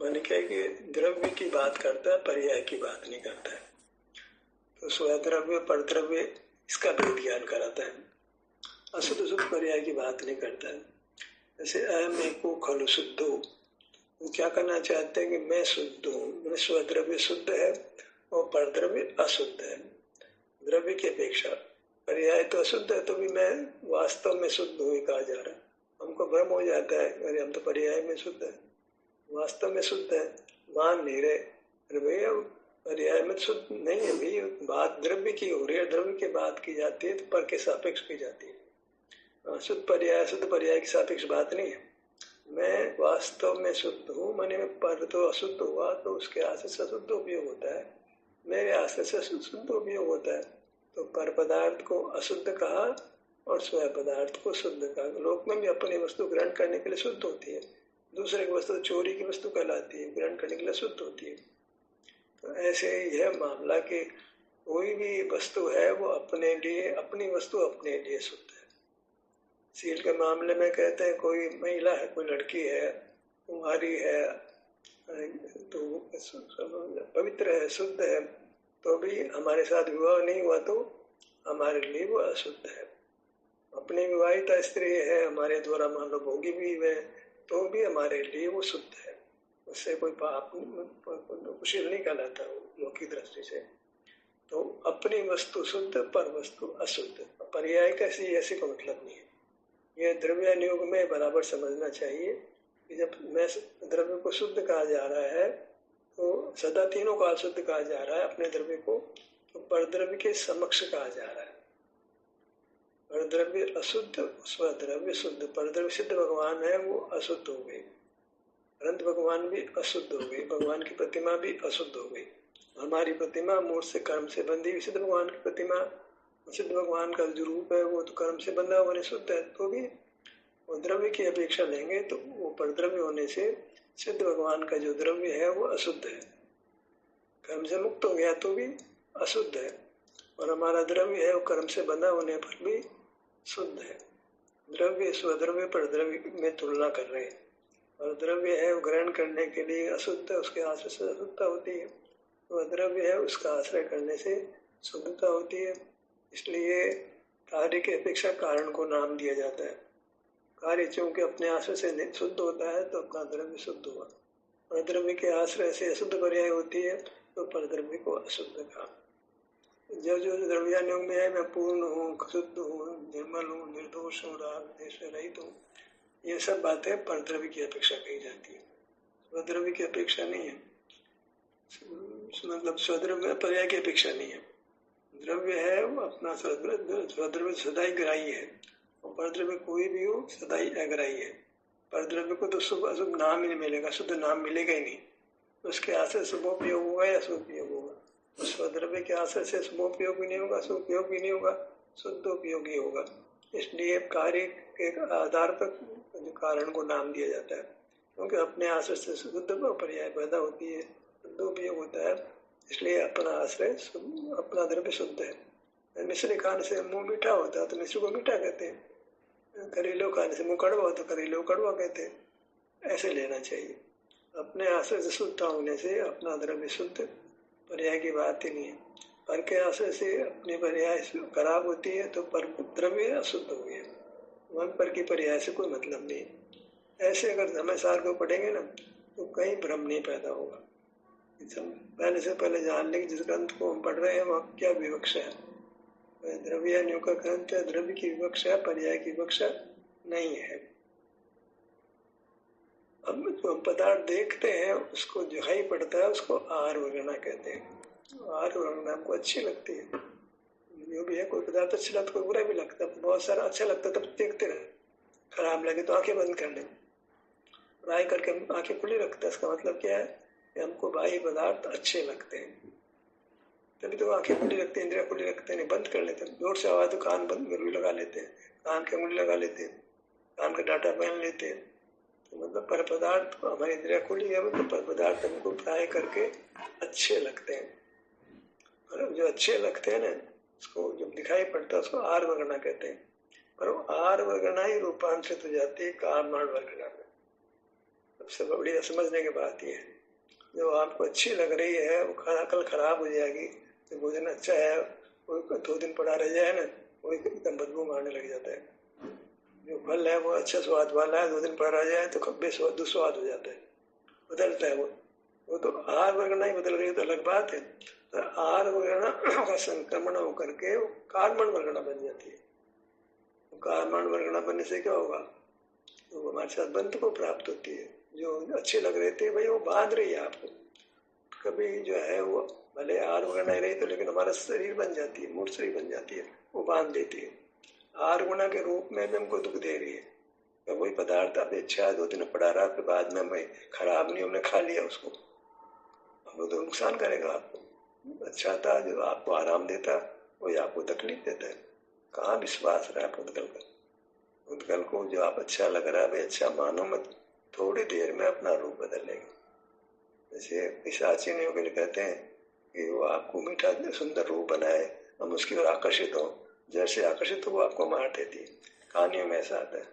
माने क्या कि द्रव्य की बात करता है, पर्याय की बात नहीं करता है। तो स्वद्रव्य परद्रव्य इसका भेद ज्ञान कराता है, अशुद्ध शुद्ध पर्याय की बात नहीं करता है। जैसे अहम एको खलु शुद्धो, वो क्या करना चाहते हैं कि मैं शुद्ध हूँ, मैंने स्वद्रव्य शुद्ध है और परद्रव्य अशुद्ध है। द्रव्य की अपेक्षा पर्याय तो अशुद्ध है, तो भी मैं वास्तव में शुद्ध हूँ कहा जा रहा है। हमको भ्रम हो जाता है, अरे हम तो पर्याय में शुद्ध है, वास्तव में शुद्ध है, मान नहीं रहे। अरे भैया पर्याय में शुद्ध नहीं है भाई, बात द्रव्य की हो रही है, द्रव्य की बात की जाती है तो पर के सापेक्ष की जाती है। शुद्ध पर्याय की सापेक्ष बात नहीं है। मैं वास्तव में शुद्ध हूँ, माने में पर तो अशुद्ध हुआ तो उसके आश्रय से शुद्ध उपयोग होता है, मेरे आश्रय से शुद्ध उपयोग होता है। तो पर पदार्थ को अशुद्ध कहा और स्वयं पदार्थ को शुद्ध कहा। लोक में भी अपनी वस्तु ग्रहण करने के लिए शुद्ध होती है, दूसरे की वस्तु चोरी की वस्तु कहलाती है, ग्रहण करने के लिए शुद्ध होती है। तो ऐसे यह मामला कि कोई भी वस्तु है वो अपने लिए, अपनी वस्तु अपने लिए शुद्ध है। सील के मामले में कहते हैं कोई महिला है, कोई लड़की है, कुमारी है, तो पवित्र है, शुद्ध है, तो भी हमारे साथ विवाह नहीं हुआ तो हमारे लिए वो अशुद्ध है। अपनी विवाहिता स्त्री है, हमारे द्वारा मान लो भोगी भी है, तो भी हमारे लिए वो शुद्ध है, उससे कोई पाप कुशील नहीं कहलाता लौकिक दृष्टि से। तो अपनी वस्तु शुद्ध, पर वस्तु अशुद्ध, पर्याय कैसी ऐसी का मतलब नहीं है। यह द्रव्य नियोग में बराबर समझना चाहिए कि जब मैं द्रव्य को शुद्ध कहा जा रहा है तो सदा तीनों को अशुद्ध कहा जा रहा है अपने द्रव्य को, तो परद्रव्य के समक्ष कहा जा रहा है। परद्रव्य अशुद्ध, स्वद्रव्य शुद्ध। परद्रव्य सिद्ध भगवान है वो अशुद्ध हो गई, अनंत भगवान भी अशुद्ध हो गई, भगवान की प्रतिमा भी अशुद्ध हो गई। हमारी प्रतिमा मूल से कर्म से बंधी हुई सिद्ध भगवान की प्रतिमा, सिद्ध भगवान का जो रूप है वो तो कर्म से बंधा हुआ शुद्ध है, तो भी वो द्रव्य की अपेक्षा लेंगे तो वो परद्रव्य होने से सिद्ध भगवान का जो द्रव्य है वो अशुद्ध है, कर्म से मुक्त हो गया तो भी अशुद्ध है। और हमारा द्रव्य है वो कर्म से बंधा होने पर भी शुद्ध है। द्रव्य स्वद्रव्य परद्रव्य में तुलना कर रहे हैं, और द्रव्य है वो ग्रहण करने के लिए अशुद्ध है, उसके आश्रय से अशुद्धता होती है, वह द्रव्य है उसका आश्रय करने से शुद्धता होती है। इसलिए कार्य की अपेक्षा कारण को नाम दिया जाता है। कार्य चूंकि अपने आश्रय से शुद्ध होता है तो अपना द्रव्य शुद्ध हुआ, और द्रव्य के आश्रय से अशुद्ध पर्याय होती है तो परद्रव्य को अशुद्ध कहा। जो जो द्रव्यानुयोग में है, मैं पूर्ण हूँ, शुद्ध हूँ, निर्मल हूँ, निर्दोष हूँ, राग द्वेष रहित हूँ, ये सब बातें परद्रव्य की अपेक्षा कही जाती है, स्वद्रव्य की अपेक्षा नहीं है। मतलब स्वद्रव्य पर्याय की अपेक्षा नहीं है। द्रव्य है वो अपना स्वद्रव्य सदाई ग्राही है, और परद्रव्य कोई भी हो सदाई अग्राही है। परद्रव्य को तो शुभ अशुभ नाम ही नहीं मिलेगा, शुद्ध नाम मिलेगा ही नहीं, उसके आश्रय शुभोपयोग होगा या शुभोपयोग होगा। स्वद्रव्य के आश्रय से शुभोपयोग भी नहीं होगा, शुभोपयोग भी नहीं होगा, शुद्ध उपयोग ही होगा। इसलिए कार्य के आधार पर जो कारण को नाम दिया जाता है, क्योंकि अपने आश्रय से शुद्ध पर्याय पैदा होती है, शुद्ध उपयोग होता है, इसलिए अपना आश्रय अपना द्रव्य शुद्ध है। मिश्री खाने से मुंह मीठा होता है तो मिश्री को मीठा कहते हैं, करेलो खाने से मुंह कड़वा होता है, करेलो कड़वा कहते हैं। ऐसे लेना चाहिए, अपने आश्रय से शुद्धता होने से अपना द्रव्य शुद्ध, पर्याय की बात ही नहीं है। पर के आश्रय से अपनी पर्याय खराब होती है तो पर द्रव्य अशुद्ध हो गया, वन पर की पर्याय से कोई मतलब नहीं। ऐसे अगर समय सार को पढ़ेंगे ना तो कहीं भ्रम नहीं पैदा होगा। पहले से पहले जान लें कि जिस ग्रंथ को हम पढ़ रहे हैं वह क्या विवक्षा है। द्रव्यानुयोग का ग्रंथ है, द्रव्य की विवक्षा, पर्याय की विवक्षा नहीं है। अब जो हम पदार्थ देखते हैं उसको दिखाई पड़ता है, उसको आहार वर्णना कहते हैं। आहार वर्णना हमको अच्छी लगती है, जो भी है, कोई पदार्थ अच्छा लगता है, कोई बुरा भी लगता है, बहुत सारा अच्छा लगता है तब देखते रहे, खराब लगे तो आंखें बंद कर लें, राय करके आंखें खुली रखते हैं। इसका मतलब क्या है कि हमको बाह्य पदार्थ अच्छे लगते हैं, तभी तो आंखें खुली रखते हैं, इंद्रिया खुली रखते हैं, नहीं बंद कर लेते हैं। जोर से आवाज तो कान बंद गुरु लगा लेते हैं, कान के अंगुली लगा लेते हैं, कान का डाटा पहन लेते हैं। तो मतलब पर पदार्थ को हमारी इंद्रिया खुली है तो पर पदार्थ हमको प्राय करके अच्छे लगते हैं, और जो अच्छे लगते हैं ना उसको जब दिखाई पड़ता है उसको आहार वर्णना कहते हैं। पर वो आहार वर्णना ही रूपांतरित हो जाती है कारण वर्णना में। सबसे बढ़िया समझने की बात ये है, जो आपको अच्छी लग रही है वो कल खराब हो जाएगी। जो भोजन अच्छा है वो 2 दिन पड़ा रह जाए ना, वो एकदम बदबू मारने लग जाता है। जो फल है वो अच्छा स्वाद वाला है, 2 दिन पड़ा रह जाए तो दुस्वाद हो जाता है, बदलता है वो तो आहार वर्गना ही बदल रही है तो अलग बात है। तो आहार वर्गना का संक्रमण होकर के वो कार्बन वर्गना बन जाती है। कार्बन वर्गना बनने से क्या होगा, तो हमारे साथ बंध को प्राप्त होती है। जो अच्छे लग रहे थे भाई वो बांध रही है आपको, कभी जो है वो भले आहार वगैरह नहीं रही तो, लेकिन हमारा शरीर बन जाती है, मूर्त शरीर बन जाती है, वो बांध देती है। आहार गुणा के रूप में भी हमको दुख दे रही है। तो वही पदार्थ आप अच्छा 2 दिन पड़ा रहा, फिर बाद में हमें खराब नहीं, हमने खा लिया उसको, वो तो नुकसान करेगा आपको। अच्छा था जो आपको आराम देता वही आपको तकलीफ देता है। कहाँ विश्वास रहा है उद्गल का। उद्गल को जो आप अच्छा लग रहा है भाई अच्छा मानो मत, थोड़ी देर में अपना रूप बदल लेगा। जैसे पिशाची ने के लिए कहते हैं कि वो आपको मीठा सुंदर रूप बनाए, हम उसकी ओर आकर्षित हो, जैसे आकर्षित हो वो आपको मार देती है। कहानियों में ऐसा आता है।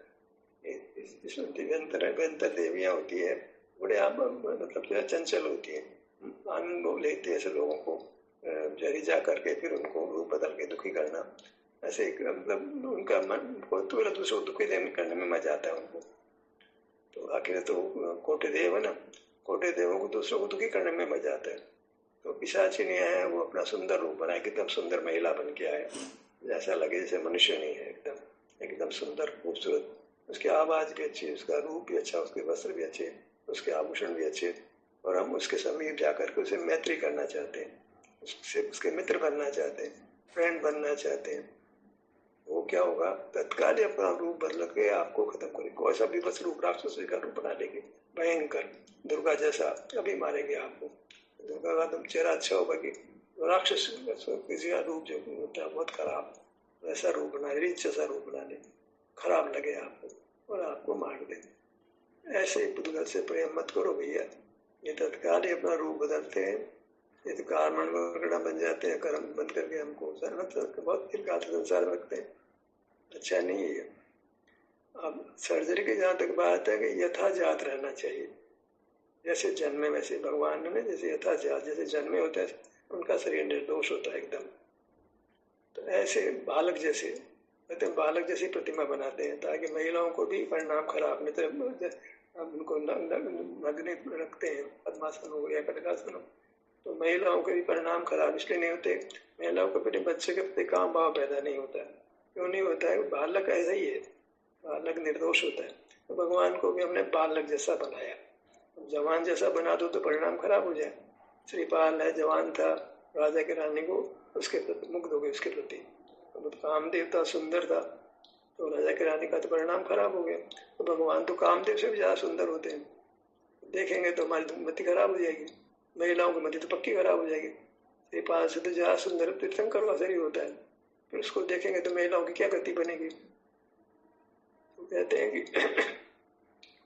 व्यंतर देवियाँ होती है, बड़े आप मतलब जो है चंचल होती है, आनंद लेते हैं ऐसे लोगों को जहरी जा करके फिर उनको रूप बदल के दुखी करना। ऐसे मतलब उनका मन को तुरंत दूसरों को दुखी करने में मजा आता है उनको। तो आखिर तो कोटि देव है ना, कोटि देवों को दूसरों को दुखी करने में मजा आता है। तो पिशाची नहीं आया, वो अपना सुंदर रूप बनाए, एकदम सुंदर महिला बन के आया, जैसा लगे जैसे मनुष्य नहीं है, एकदम एकदम सुंदर खूबसूरत। उसकी आवाज भी अच्छी, उसका रूप भी अच्छा, उसके वस्त्र भी अच्छे, उसके आभूषण भी अच्छे, और हम उसके समीप जाकर के उसे मैत्री करना चाहते हैं, उससे उसके मित्र बनना चाहते हैं, फ्रेंड बनना चाहते हैं। वो क्या होगा, तत्काल ही अपना रूप बदल के आपको खत्म करेगी। कोई सा भी बस रूप राक्षस का रूप बना लेगी, भयंकर दुर्गा जैसा कभी मारेगी आपको। दुर्गा का तुम चेहरा अच्छा होगा कि राक्षस किसी का रूप जो होता है बहुत खराब, वैसा रूप बना, रीच जैसा रूप बना ले, खराब लगे आपको और आपको मार दे। ऐसे ही पुद्गल से प्रेम मत करो भैया, ये तत्काल ही अपना रूप बदलते हैं, ये तो कार्बन वगैरह बन जाते हैं, कर्म बंद करके हमको बहुत दीर्घकाल संसार में रखते हैं, अच्छा नहीं है। अब सर्जरी की जहाँ तक बात है कि यथाजात रहना चाहिए, जैसे जन्मे वैसे भगवान ने जैसे यथाजात जैसे जन्मे होते हैं उनका शरीर निर्दोष होता है एकदम, तो ऐसे बालक जैसे कहते हैं, बालक जैसी प्रतिमा बनाते हैं ताकि महिलाओं को भी परिणाम खराब नहीं। तो उनको नग्न रखते हैं, पद्मासन हो या कटकासन हो, तो महिलाओं के भी परिणाम खराब इसलिए नहीं होते, महिलाओं के प्रति बच्चे के प्रति काम भाव पैदा नहीं होता। क्यों नहीं होता है, बालक ऐसा ही है, बालक निर्दोष होता है। तो भगवान को भी हमने बालक जैसा बनाया, जवान जैसा बना दो तो परिणाम खराब हो जाए। श्रीपाल है, जवान था, राजा की रानी को उसके प्रति मुग्ध हो गए, उसके प्रति तो कामदेव था, सुंदर था, तो राजा की रानी का तो परिणाम खराब हो गया। तो भगवान तो कामदेव से भी ज्यादा सुंदर होते हैं, देखेंगे तो हमारी मति खराब हो जाएगी, महिलाओं की मति तो पक्की खराब हो जाएगी। श्रीपाल से तो ज्यादा सुंदर तीर्थंकर का शरीर होता है, फिर उसको देखेंगे तो महिलाओं की क्या गति बनेगी। तो कहते हैं कि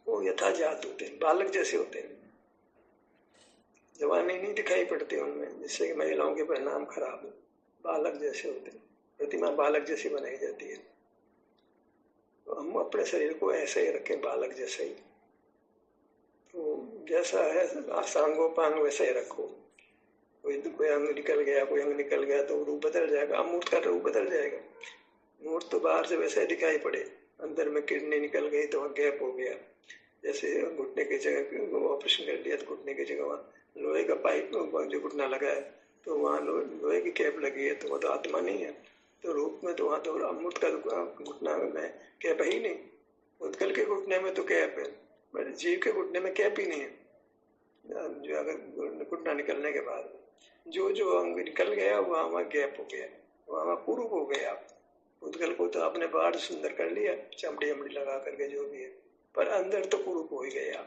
वो यथाजात होते हैं, बालक जैसे होते हैं, जवानी नहीं दिखाई पड़ती उनमें, जिससे कि महिलाओं के परिणाम खराब हो। बालक जैसे होते हैं, प्रतिमा बालक जैसी बनाई जाती है। तो हम अपने शरीर को ऐसे ही रखें, बालक जैसे ही, तो जैसा है सांगोपांग वैसे ही रखो। कोई अंग निकल गया, कोई अंग निकल गया तो रूप बदल जाएगा, अमूर्त का रूप बदल जाएगा। मूर्त तो बाहर से वैसे दिखाई पड़े, अंदर में किडनी निकल गई तो वहाँ गैप हो गया, जैसे घुटने की जगह ऑपरेशन कर लिया तो घुटने की जगह वहाँ लोहे का पाइप जो घुटना लगा है तो वहाँ लोहे की कैप लगी है, तो वो तो आत्मा नहीं है, तो रूप में तो वहाँ तो अमूर्त का घुटना में कैप ही नहीं। उत्कल के घुटने में तो कैप है, पर जीव के घुटने में कैप ही नहीं है। जो अगर घुटना निकलने के बाद जो जो अंग निकल गया वहाँ गैप हो गया, वहाँ कुरूप हो गया। उत्कल को तो आपने बाहर सुंदर कर लिया, चमड़ी अमड़ी लगा करके जो भी है, पर अंदर तो कुरूप हो ही गया।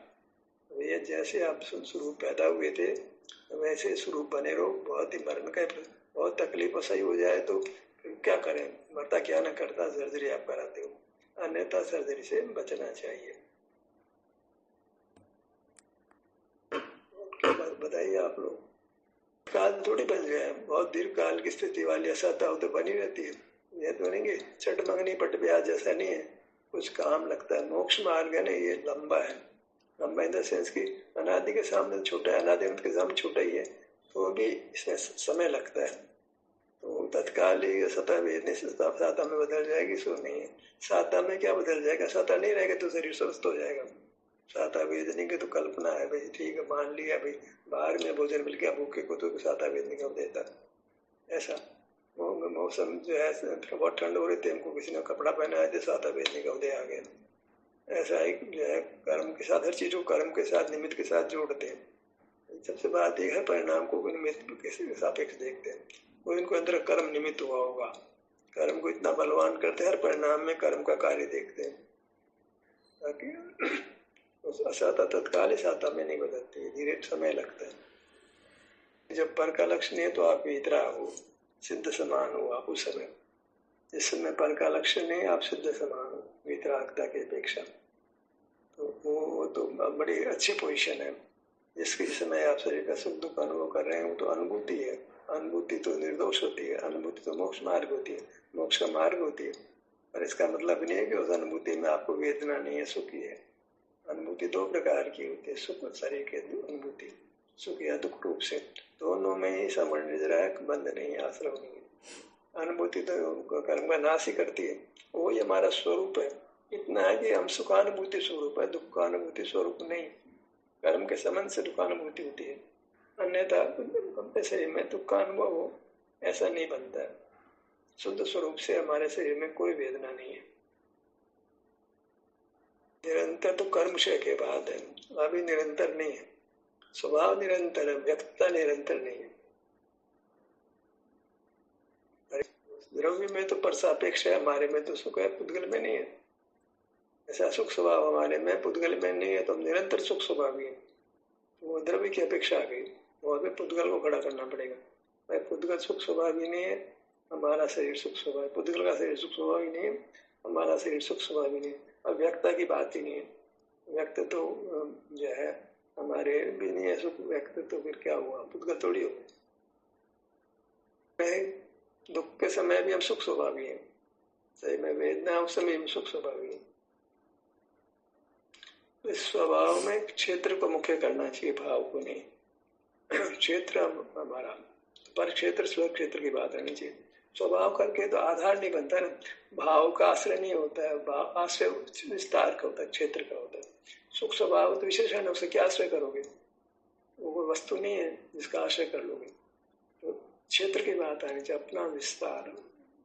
तो ये जैसे आप स्वरूप पैदा हुए थे वैसे स्वरूप बने रहो। बहुत ही मरण का बहुत तकलीफ सही हो जाए तो फिर क्या करें, मरता क्या ना करता, सर्जरी आप कराते हो, अन्यथा सर्जरी से बचना चाहिए। बताइए आप लोग, काल थोड़ी बन गया, बहुत दीर्घ काल की स्थिति वाली असता हो तो बनी रहती है। ये तो नहीं कि छठ मंगनी पट ब्याज, ऐसा नहीं है, कुछ काम लगता है। मोक्ष मार्ग है ना, ये लंबा है, ब्रह्म इन द सेंस की अनादि के सामने छोटा है, अनादि के सामने छोटा ही है, तो भी इसमें समय लगता है। तो तत्काल ही सतह वेदने से साता में बदल जाएगी, सो नहीं है। साता में क्या बदल जाएगा? साता नहीं रहेगा तो शरीर स्वस्थ हो जाएगा। साता वेदने की तो कल्पना है भाई, ठीक है मान लिया भाई, बाहर में भोजन मिल गया भूखे को तो साता वेदने का देता, ऐसा मौसम जो है बहुत ठंड हो रही थी, हमको किसी ने कपड़ा पहनाया तो साता वेदने का उदय आ गया। ऐसा ही जो है कर्म के साथ, हर चीज को कर्म के साथ निमित्त के साथ जोड़ते हैं। सबसे बात यह है परिणाम को निमित्त के सापेक्ष देखते हैं। कोई इनको अंदर कर्म निमित्त हुआ होगा, कर्म को इतना बलवान करते हैं, हर परिणाम में कर्म का कार्य देखते हैं, ताकि असाता तत्काल ही साता में नहीं बदलती है, धीरे समय लगता है। जब पर का लक्ष्य नहीं है तो आप इतरा हो, सिद्ध समान हो आप उस समय। जिस समय पर का लक्ष्य नहीं, आप सिद्ध समान हो वितरागता की अपेक्षा, तो वो तो बड़ी अच्छी पोजीशन है। जिसके समय आप शरीर का सुख दुख अनुभव कर रहे हैं वो तो अनुभूति है। अनुभूति तो निर्दोष होती है, अनुभूति तो मोक्ष मार्ग होती है, मोक्ष का मार्ग होती है। पर इसका मतलब नहीं है कि उस अनुभूति में आपको वेदना नहीं है, सुख ही है। अनुभूति दो प्रकार की होती है, सुख शरीर की अनुभूति, सुख या दुख रूप से, दोनों में ही समन्वय रहा है, बंध नहीं है, आश्रम नहीं है। अनुभूति तो कर्म का नाश ही करती है, वो ही हमारा स्वरूप है। इतना है कि हम सुखानुभूति स्वरूप है, दुखानुभूति स्वरूप नहीं। कर्म के संबंध से दुखानुभूति होती है, अन्यथा अपने शरीर में दुखानुभव हो ऐसा नहीं बनता है। शुद्ध स्वरूप से हमारे शरीर में कोई वेदना नहीं है। निरंतर तो कर्मशय के बाद है, अभी निरंतर नहीं है। स्वभाव निरंतर है, व्यक्तता निरंतर नहीं है। द्रव्य में तो परसापेक्ष है, हमारे में तो सुख है, पुद्गल में नहीं है। ऐसा सुख स्वभाव हमारे में पुद्गल में नहीं है, तो हम निरंतर सुख स्वभावी है। वो द्रव्य की अपेक्षा आ गई, वो अभी पुद्गल को खड़ा करना पड़ेगा। भाई पुद्गल सुख स्वभावी नहीं है, हमारा शरीर सुख स्वभाव, पुद्गल का शरीर सुख स्वभावी नहीं है, हमारा शरीर सुख स्वभावी नहीं है। अब व्यक्ता की बात ही नहीं है, व्यक्त तो जो है हमारे भी नहीं है सुख व्यक्त, तो फिर क्या हुआ, पुद्गल थोड़ी हो। दुख के समय भी हम सुख स्वभावी हैं, सही में वेदना उस समय हम सुख स्वभावी हैं। इस स्वभाव में क्षेत्र को मुख्य करना चाहिए, भाव को नहीं। क्षेत्र हमारा पर क्षेत्र स्व क्षेत्र की बात आनी चाहिए। स्वभाव करके तो आधार नहीं बनता ना, भाव का आश्रय नहीं होता है, भाव आश्रय विस्तार का होता है, क्षेत्र का होता है। सुख स्वभाव तो विशेषण है, उसे क्या आश्रय करोगे, वो कोई वस्तु नहीं है जिसका आश्रय कर लोगे। तो क्षेत्र की बात आनी चाहिए, अपना विस्तार,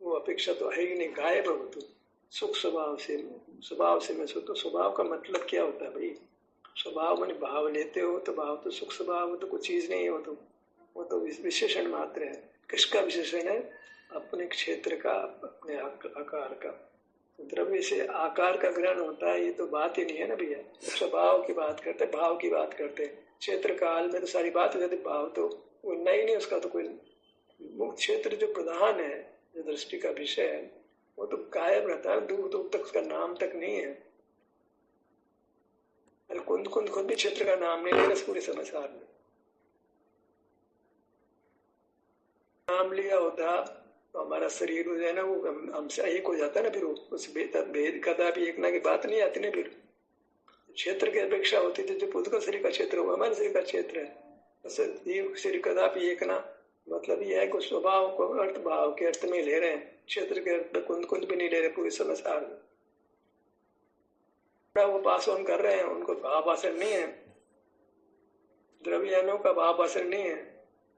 वो अपेक्षा तो है ही नहीं, गायब है वो तो। सुख स्वभाव से मैं सुख, तो स्वभाव का मतलब क्या होता है भाई? स्वभाव मैंने भाव लेते हो तो भाव तो सुख स्वभाव हो तो कुछ चीज नहीं है, वो तो विशेषण मात्र है। किसका विशेषण है? अपने क्षेत्र का, अपने आकार का। द्रव्य से आकार का ग्रहण होता है, ये तो बात ही नहीं है ना भैया। स्वभाव की बात करते, भाव की बात करते, क्षेत्र काल में तो सारी बात हो जाती, भाव तो वो नहीं, उसका तो कोई मुख्य क्षेत्र जो प्रधान है, जो दृष्टि का विषय है, वो तो गायब रहता है, दूर दूर तक उसका नाम तक नहीं है। कुंद खुद भी क्षेत्र का नाम नहीं ले रहा पूरे संसार में। नाम लिया होता तो हमारा शरीर जो है ना वो हमसे एक हो जाता है ना, फिर उस भेद कदा भी एक ना की बात नहीं आती ना। फिर क्षेत्र की अपेक्षा होती थी, जो खुद का शरीर का क्षेत्र हो हमारे शरीर का क्षेत्र है, शरीर कदा भी एक ना, मतलब ये है कि स्वभाव को अर्थ भाव के अर्थ में ले रहे हैं, क्षेत्र के अर्थ में कुंद भी नहीं ले रहे पूरे संसार में। वो पास ऑन कर रहे हैं, उनको भाव असर नहीं है, द्रव्यानों का भाव असर नहीं है।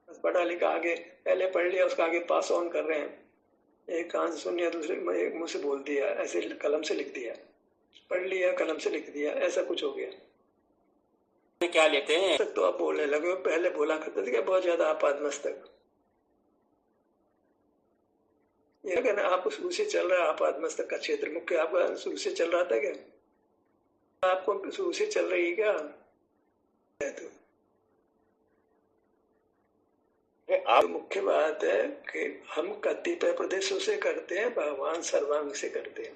बस पढ़ा लिखा आगे पहले पढ़ लिया, उसका आगे पास ऑन कर रहे हैं। एक कान से सुन लिया, दूसरे मुंह से बोल दिया, ऐसे कलम से लिख दिया, पढ़ लिया कलम से लिख दिया, ऐसा कुछ हो गया। क्या लेते हैं तक तो आप बोलने लगे, पहले बोला करते थे क्या बहुत ज्यादा आपादमस्तक, ये कहना आप शुरू से चल रहा है आपादमस्तक का क्षेत्र मुख्य आपका शुरू से चल रहा था क्या? आपको शुरू से चल रही है क्या? तो आप मुख्य बात है कि हम कतिपय प्रदेशों से करते हैं, भगवान सर्वांग से करते हैं।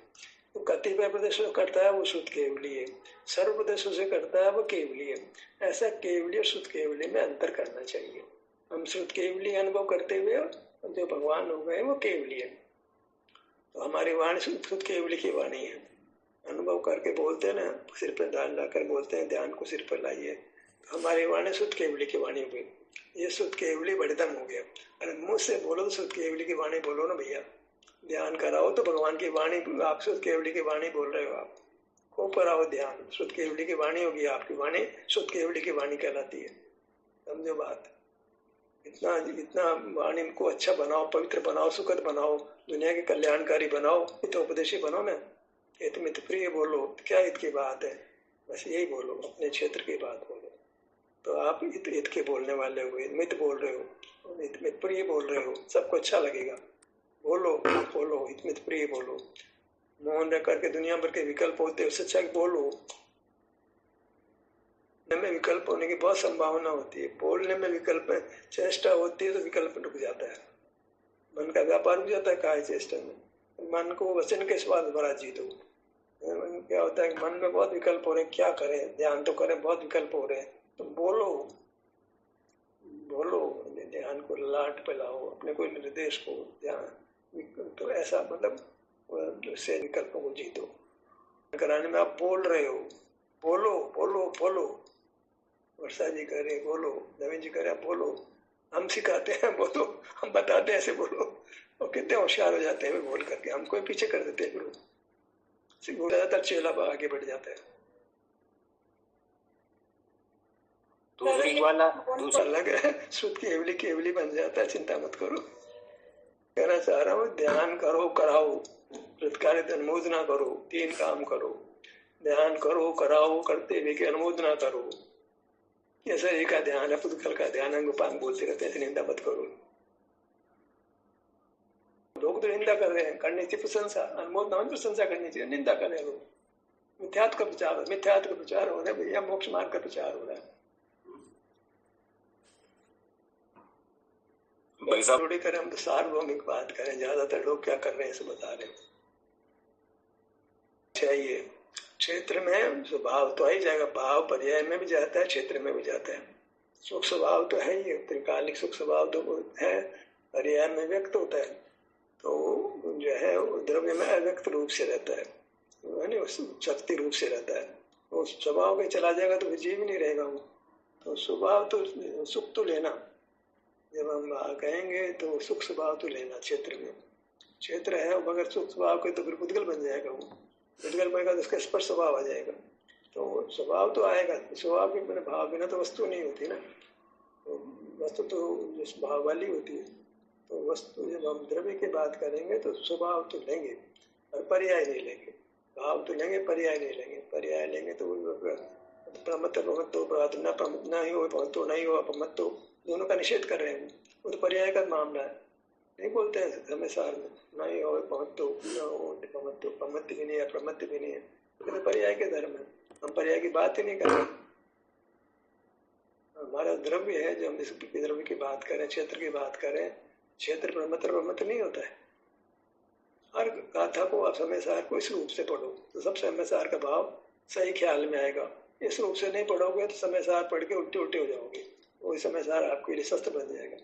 तो कतिपय प्रदेशों से करता है वो शुद्ध केवलीय, सर्व प्रदेशों से करता है वो केवलीय। ऐसा केवलीय शुद्ध केवलीय में अंतर करना चाहिए। हम शुद्ध केवलीय अनुभव करते हुए जो भगवान हो गए वो केवलीय, तो हमारी वाणी शुद्ध केवली की वाणी है। अनुभव करके बोलते हैं ना, सिर पर ध्यान लाकर बोलते हैं ध्यान को सिर पर लाइए, तो हमारी वाणी शुद्ध केवली की वाणी हो गई। ये शुद्ध केवली बड़ेदम हो गया। अरे मुंह से बोलो तो शुद्ध केवली की वाणी बोलो ना भैया। ध्यान कराओ तो भगवान की वाणी, आप शुद्ध केवली की वाणी बोल रहे हो। आप को कराओ ध्यान, शुद्ध केवली की वाणी होगी आपकी वाणी, शुद्ध केवली की वाणी कहलाती है। समझो बात। इतना इतना वाणी को अच्छा बनाओ, पवित्र बनाओ, सुखद बनाओ, दुनिया के कल्याणकारी बनाओ, हितोपदेशी बनो ना। हित मित प्रिय बोलो, क्या हित की बात है, बस यही बोलो, अपने क्षेत्र की बात बोलो। तो आप हित हित के बोलने वाले हो, मित बोल रहे हो, हित मित प्रिय बोल रहे हो, सबको अच्छा लगेगा। बोलो बोलो, हित मित प्रिय बोलो। मौन रह करके दुनिया भर के विकल्प होते हैं, उससे अच्छा बोलो। में विकल्प होने की बहुत संभावना होती है, बोलने में विकल्प चेष्टा होती है तो विकल्प रुक जाता है, मन का व्यापार रुक जाता है काय चेष्टा में। मन को वचन के स्वाद भरा जीतो। क्या होता है, मन में बहुत विकल्प हो रहे हैं, क्या करें, ध्यान तो करें, बहुत विकल्प हो रहे हैं, तो बोलो बोलो, ध्यान को लाट पे लाओ, अपने कोई निर्देश को ध्यान, तो ऐसा मतलब से विकल्पों को जीतो। कराने में आप बोल रहे हो, बोलो बोलो बोलो। वर्षा जी करे बोलो, नवीन जी करे बोलो, हम सिखाते हैं बोलो, हम बताते हैं ऐसे बोलो, और कितने होशियार हो जाते हैं बोल करके, हमको ही पीछे कर देते हैं गुरु। ज्यादातर चेला आगे बढ़ जाता है। दूसरा अलग है, शुद्ध केवली केवली बन जाता है, चिंता मत करो। कहना चाह रहा हूँ, ध्यान करो कराओ, प्रतिकारित अनुमोदना करो, 3 काम करो। ध्यान करो कराओ, करते हुए की अनुमोदना करो। ये शरीर का ध्यान है, पुद्गल का ध्यान, अंगोपांग बोलते रहते हैं, निंदा मत करो। लोग तो निंदा कर रहे हैं, करनी चाहिए प्रशंसा, अनुमोदना में प्रशंसा करनी चाहिए, निंदा कर रहे लोग। मिथ्यात्व का प्रचार, मिथ्यात्व का प्रचार हो रहा है भैया, मोक्ष मार्ग का प्रचार हो रहा है। थोड़ी करें हम तो सार्वभौमिक बात करें, ज्यादातर लोग क्या कर रहे हैं इसे बता रहे हैं। चाहिए क्षेत्र में स्वभाव तो आ ही जाएगा, भाव पर्याय में भी जाता है, क्षेत्र में भी जाता है। सुख स्वभाव तो है ही, त्रिकालिक सुख स्वभाव तो है, पर्याय में व्यक्त होता है, तो जो है द्रव्य में अव्यक्त रूप से रहता है, यानी शक्ति रूप से रहता है। वो स्वभाव में चला जाएगा तो जीव नहीं रहेगा वो। तो स्वभाव तो सुख तो लेना, जब हम कहेंगे तो सुख स्वभाव तो लेना। क्षेत्र में क्षेत्र है, अगर सुख स्वभाव के तो फिर पुद्गल बन जाएगा वो, पुद्गल बनेगा तो उसका स्पर्श स्वभाव आ जाएगा, तो स्वभाव तो आएगा। स्वभाव के बिना भाव बिना तो वस्तु नहीं होती ना, तो वस्तु तो भाव वाली होती है। तो वस्तु जब हम द्रव्य की बात करेंगे तो स्वभाव तो लेंगे और पर्याय नहीं लेंगे, भाव तो लेंगे पर्याय नहीं लेंगे। पर्याय लेंगे तो प्रमत्त प्रमत्तो न ही हो, प्रमत्तो नहीं हो, अपमत्तो, दोनों का निषेध कर रहे हैं, वो तो पर्याय का मामला है। नहीं बोलते हैं समय सार में नहीं हो पमत्तो, न हो पमत्तो, पमत्त भी नहीं है प्रमत्त भी नहीं है, तो पर्याय के धर्म है, हम पर्याय की बात ही नहीं कर रहे। हमारा द्रव्य है, जो हम इस द्रव्य की बात करें, क्षेत्र की बात करें, क्षेत्र प्रमत्त नहीं होता है। हर गाथा को आप समय सार को इस रूप से पढ़ो तो सब समय सार का भाव सही ख्याल में आएगा। इस रूप से नहीं पढ़ोगे तो समय सार पढ़ के उल्टे उल्टे हो जाओगे, वही समय सार आपके लिए शस्त्र बन जाएगा।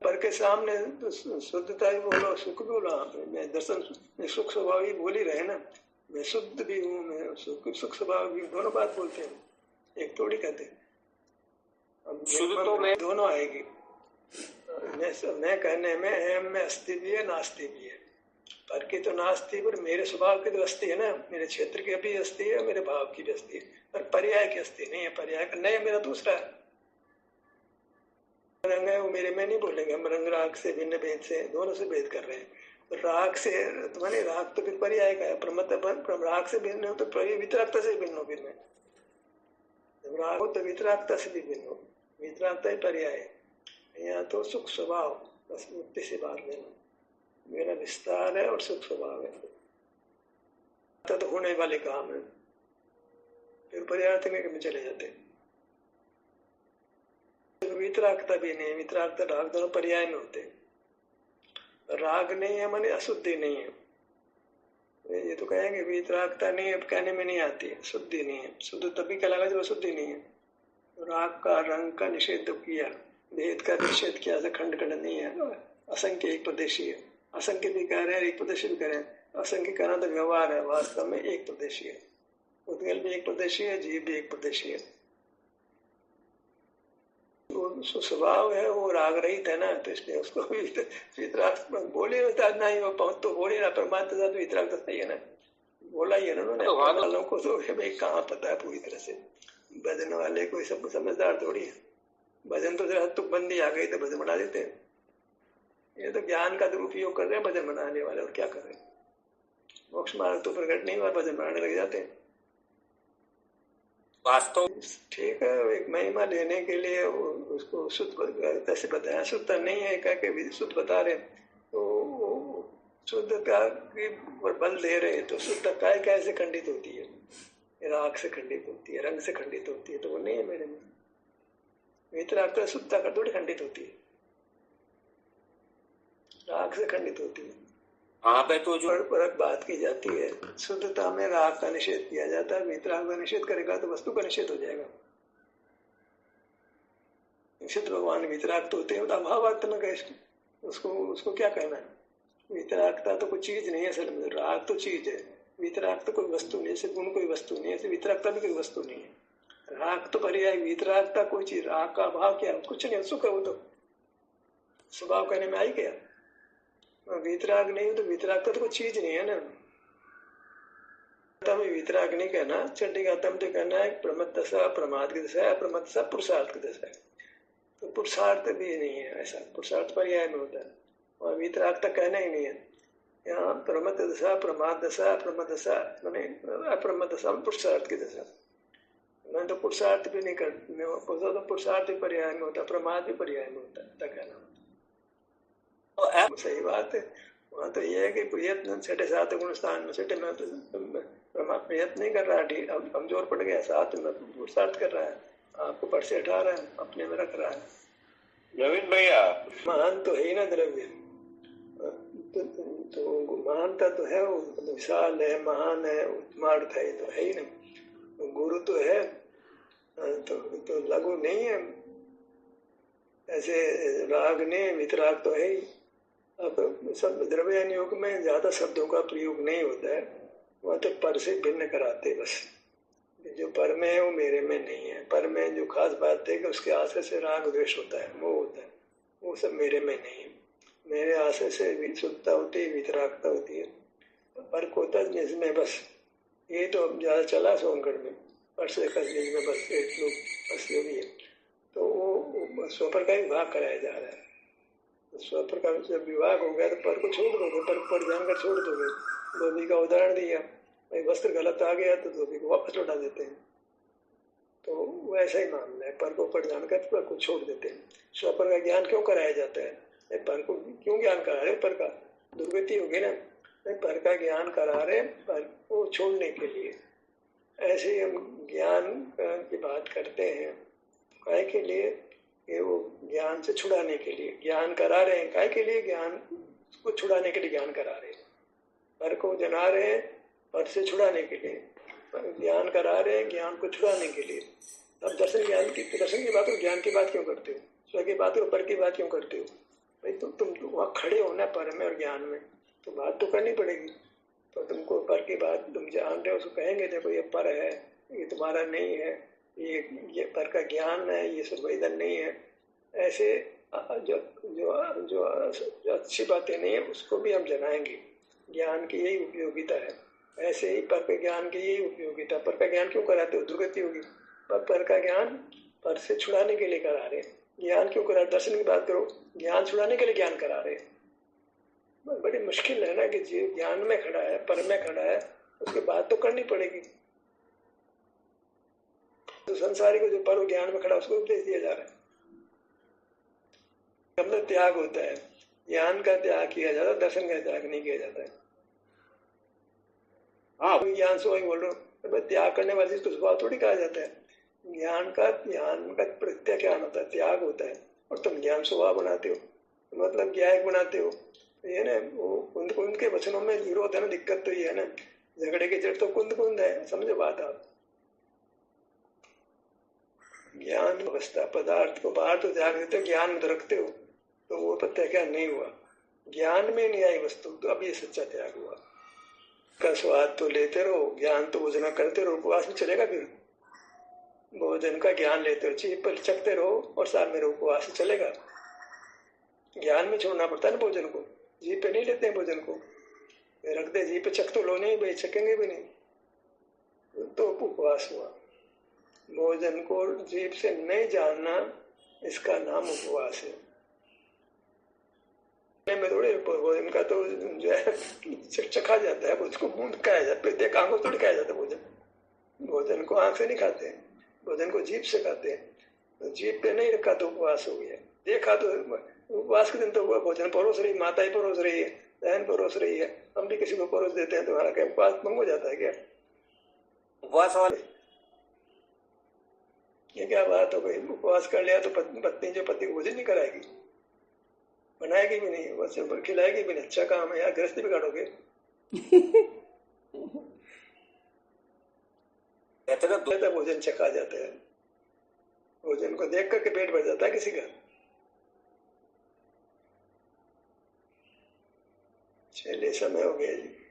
पर के सामने तो शुद्धता ही बोलो, सुख भी बोला, मैं दर्शन में सुख स्वभाव ही बोल ही रहे ना, मैं शुद्ध भी हूँ, मैं सुख स्वभाव भी, दोनों बात बोलते हैं, एक थोड़ी कहते। शुद्ध तो मैं दोनों आएगी। मैं कहने में एम में अस्थि भी है, नास्ति भी है। पर की तो नास्ति, पर मेरे स्वभाव की तो अस्थि है ना, मेरे क्षेत्र की भी अस्थि है, मेरे भाव की भी अस्थि है, पर पर्याय की अस्थि नहीं है। पर्याय का नहीं, मेरा दूसरा है। रंग है वो मेरे में नहीं बोलेंगे, हम रंग राग से भिन्न भेद से, दोनों से भेद कर रहे हैं। राग से माने राग तो फिर पर्याय का है, राग से भिन्न हो तो वितरागता से भिन्न हो, फिर में जब राग हो तो वितरागता से भी भिन्न हो, वितरागता ही पर्याय है। यहाँ तो सुख स्वभाव, बस मुक्ति से बात लेना, मेरा विस्तार है और सुख स्वभाव है, तो होने वाले काम है, फिर पर्याय में चले जाते हैं। वितरागता भी नहीं, वितरागता राग दोनों पर्याय में होते हैं। राग नहीं है माने अशुद्धि नहीं है, ये तो कहेंगे वितरागता नहीं है, कहने में नहीं आती है, शुद्धि नहीं है। शुद्ध तभी कहलाएगा जब अशुद्धि नहीं है। राग का रंग का निषेध किया, भेद का निषेध किया, खंड खंड नहीं है, असंख्य एक प्रदेशी है। असंख्य भी कह रहे हैं, एक प्रदेशी भी कह रहे हैं, असंख्य कहना तो व्यवहार है, वास्तव में एक प्रदेशी है। उद्गल भी एक प्रदेशी है, जीव भी एक प्रदेशी है। वो स्वभाव है वो राग रहित है ना, तो इसलिए उसको वितराग बोले नहीं, वो पहुंच तो बोले ना परमात्मा तो वितराग तो सही है ना, बोला ही है ना उन्होंने। वालों को तो भाई कहाँ पता है पूरी तरह से, भजन वाले कोई सब समझदार थोड़ी है। भजन तो जरा तुकबंदी आ गई तो भजन बना देते हैं। ये तो ज्ञान का दुरुपयोग कर रहे हैं भजन बनाने वाले, और क्या कर रहे हैं। मोक्ष मार्ग तो प्रकट नहीं हुआ, भजन बनाने लग जाते हैं। वास्तव ठीक है, एक महिमा लेने के लिए उसको शुद्ध ऐसे बताया, शुद्ध नहीं है कह के शुद्ध बता रहे, तो शुद्धता की बल दे रहे, तो शुद्धता कैसे खंडित होती है, राग से खंडित होती है, रंग से खंडित होती है, तो वो नहीं है मेरे में। वितराग शुद्धता का थोड़ी खंडित होती है, राग से खंडित होती है। वहां पे तो जो परक बात की जाती है, शुद्धता में राग का निषेध किया जाता है, वितराग का निषेध करेगा तो वस्तु का निषेध हो जाएगा। निषेध भगवान वितराग तो होते हैं, अभावात्मक है, उसको क्या कहना है। वितरागता तो कोई चीज नहीं है असल में, राग तो चीज है, वितराग तो कोई वस्तु नहीं है, गुण कोई वस्तु नहीं है, वितरागता भी कोई वस्तु नहीं है। राग तो पर्याय, वितरागता कोई चीज, राग का अभाव क्या, कुछ नहीं, सुख है वो तो स्वभाव कहने में आई गया। वितराग नहीं तो वितरागता तो कोई चीज नहीं है ना। वितराग नहीं कहना, चंडीगातम तो कहना है प्रमद दशा प्रमाद की दशा है, प्रमद दशा पुरुषार्थ की दशा है, तो पुरुषार्थ भी नहीं है ऐसा, पुरुषार्थ पर्याय में होता है, और वितरागता कहना ही नहीं है। यहाँ प्रमद दशा प्रमाद दशा प्रमद दशा मैंने अप्रमद दशा पुरुषार्थ की दशा, मैं तो पुरुषार्थ भी नहीं करता, तो पुरुषार्थ भी पर्याय में होता है, प्रमाद भी पर्याय में होता है, कहना तो सही बात है। वहाँ तो ये है कि प्रयत्न छठे सात गुण स्थान में, छठे में तो प्रयत्न नहीं कर रहा है, अब कमजोर पड़ गया, साथ में पुरुषार्थ कर रहा है, आपको पट से हटा रहा है, अपने में रख रहा है। नवीन भैया महान तो है ही ना द्रव्य, तो महानता तो है, विशाल है, महान है, उत्मार्थ है, तो है ही ना। गुरु तो है, तो लघु नहीं है, ऐसे राग ने वितराग तो है ही। अब सब द्रव्य योग में ज्यादा शब्दों का प्रयोग नहीं होता है, वह तो पर से भिन्न कराते बस। जो पर में है वो मेरे में नहीं है, पर में जो खास बात है कि उसके आशय से राग द्वेष होता है, वो होता है, वो सब मेरे में नहीं है। मेरे आशय से शुद्धता होती है, वितरागता होती है, पर को जिसमें बस ये तो ज्यादा चला सोनगढ़ में पर से में बस एक लोग बस जो भी है, तो वो स्वपर का विभाग कराया जा रहा है। स्वपर का जब विभाग हो गया तो पर को छोड़ दोगे, पर जानकर छोड़ दोगे। धोबी का उदाहरण दिया, भाई वस्त्र गलत आ गया तो धोबी को वापस लौटा देते हैं, तो वैसा ही मामला है, पर को पर जानकर पर को छोड़ देते हैं। स्वपर का ज्ञान क्यों कराया जाता है, पर को क्यों ज्ञान करा रहे, पर का दुर्गति होगी ना, पर का ज्ञान करा रहे पर को छोड़ने के लिए। ऐसे ही हम ज्ञान की बात करते हैं, काय के लिए, ये वो ज्ञान से छुड़ाने के लिए ज्ञान करा रहे हैं, काय के लिए, ज्ञान को छुड़ाने के लिए ज्ञान करा रहे हैं, पर को जना रहे हैं पर से छुड़ाने के लिए, ज्ञान करा रहे हैं ज्ञान को छुड़ाने के लिए। अब दर्शन की बात हो, ज्ञान की बात क्यों करते हो, स्व की बात हो, पर की बात क्यों करते हो भाई, तुम वहाँ खड़े हो ना पर में और ज्ञान में, तो बात तो करनी पड़ेगी। तो तुमको पर की बात तुम जान रहे हो, उसको कहेंगे देखो ये पर है, ये तुम्हारा नहीं है, ये पर का ज्ञान है, ये सुवेदन नहीं है। ऐसे जो जो जो अच्छी बातें नहीं है उसको भी हम जनाएंगे, ज्ञान की यही उपयोगिता है। ऐसे ही पर के ज्ञान की यही उपयोगिता, पर का ज्ञान क्यों कराते हो, दुर्गति होगी, पर का ज्ञान पर से छुड़ाने के लिए करा रहे। ज्ञान क्यों करा, दर्शन की बात करो, ज्ञान छुड़ाने के लिए ज्ञान करा रहे। बड़ी मुश्किल है ना कि जीव ज्ञान में खड़ा है, पर में खड़ा है, उसकी बात तो करनी पड़ेगी। तो संसारी को जो पर ज्ञान में खड़ा उसको उपदेश दिया जा रहा है, मतलब त्याग होता है, ज्ञान का त्याग किया जाता है, दर्शन का त्याग नहीं किया जाता है। हाँ ज्ञान से वही बोल रहा हूँ, त्याग करने वाली तो स्वभाव थोड़ी कहा जाता है। ज्ञान का प्रत्याख्यान होता है, त्याग होता है, और तुम ज्ञान स्वभाव बनाते हो, मतलब ज्ञायक बनाते हो। ये ना वो कुंद के वचनों में विरोध है ना, दिक्कत तो ये है ना, झगड़े की जड़ तो कुंद है, समझो बात आप। ज्ञान अवस्था पदार्थ को बाहर तो त्याग देते हो, ज्ञान में तो रखते हो, तो वो प्रत्याख्यान नहीं हुआ। ज्ञान में नहीं आई वस्तु तो अब ये सच्चा त्याग हुआ। का स्वाद तो लेते रहो, ज्ञान तो भोजन करते रहो, उपवास में चलेगा फिर? भोजन का ज्ञान लेते रहो, जीभ पर चखते रहो और साथ में उपवास चलेगा? ज्ञान में छोड़ना पड़ता है ना भोजन को, जीभ पे नहीं लेते हैं भोजन को, रख दे जीभ पे, चख तो लो नहीं भाई, चखेंगे भी नहीं तो उपवास हुआ। भोजन को जीभ से नहीं जानना, इसका नाम उपवास है। में थोड़े भोजन का तो जो है चखा जाता है, उसको मुंह खाया जाता है, देख आंखों थोड़ी खाया जाता है भोजन। भोजन को आंख से नहीं खाते हैं, भोजन को जीभ से खाते हैं। तो जीभ पे नहीं रखा तो उपवास हो गया, देखा तो उपवास के दिन तो भोजन परोस रही, माता ही परोस रही है, बहन परोस रही है, हम भी किसी को परोस देते हैं, तुम्हारा क्या उपवास भंग हो जाता है क्या? उपवास वाले ये क्या बात हो गई? उपवास कर लिया तो पत्नी जो पति को भोजन नहीं कराएगी, बनाएगी भी नहीं, बस खिलाएगी भी नहीं। अच्छा काम है यार, गृहस्थी बिगाड़ोगे। तो भोजन चखा जाता है, भोजन को देख करके पेट भर जाता है किसी का। चलिए समय हो गया जी।